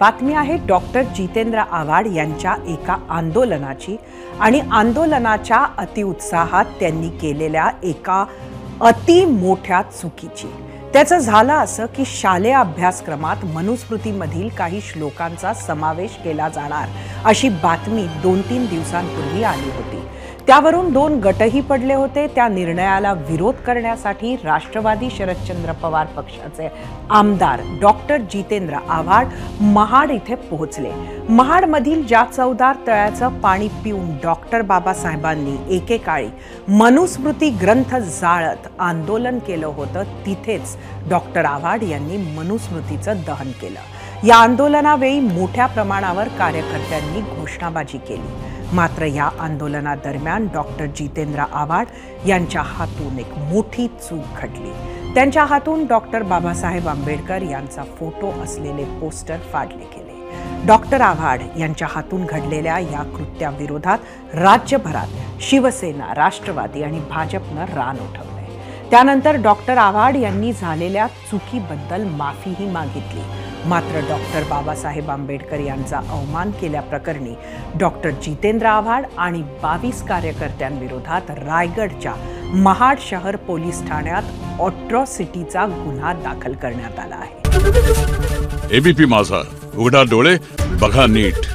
बातमी आहे डॉक्टर जितेंद्र आव्हाड यांच्या एका आंदोलनाची आणि आंदोलनाच्या अतिउत्साहात त्यांनी केलेल्या एका अति मोठ्या चुकीची। त्याचं झालं असं की शालेय अभ्यासक्रमात मनुस्मृतीमधील काही श्लोकांचा समावेश केला जाणार अशी बातमी 2-3 दिवसांपूर्वी आली होती। त्यावरून 2 गटही पडले होते। त्या निर्णयाला विरोध करण्यासाठी राष्ट्रवादी शरदचंद्र पवार पक्षाचे आमदार डॉक्टर जितेंद्र आव्हाड महाड इथे पोहोचले। महाडमधील ज्या चौदार तळ्याचं पाणी पिऊन डॉक्टर बाबासाहेबांनी एकेकाळी मनुस्मृती ग्रंथ जाळत आंदोलन केलं होतं, तिथेच डॉक्टर आव्हाड यांनी मनुस्मृतीचं दहन केलं। या आंदोलनावेळी मोठ्या प्रमाणावर कार्यकर्त्यांनी घोषणाबाजी केली। मात्र या आंदोलनादरम्यान डॉक्टर जितेंद्र आव्हाड यांच्या हातून एक मोठी चूक घडली। त्यांच्या हातून डॉक्टर बाबासाहेब आंबेडकर यांचा फोटो असलेले पोस्टर फाडले गेले। डॉक्टर आव्हाड यांच्या हातून घडलेल्या या कृत्याविरोधात राज्यभरात शिवसेना, राष्ट्रवादी आणि भाजपनं रान उठवले। त्यानंतर डॉक्टर आव्हाड यांनी झालेल्या चुकीबद्दल माफीही मागितली। मात्र डॉक्टर बाबासाहेब आंबेडकर यांचा अवमान केल्याप्रकरणी डॉक्टर जितेंद्र आव्हाड आणि 22 कार्यकर्त्यांविरोधात रायगडच्या महाड शहर पोलीस ठाण्यात अॅट्रॉसिटीचा गुन्हा दाखल करण्यात आला आहे। एबीपी माझा, उघडा डोळे बघा नीट।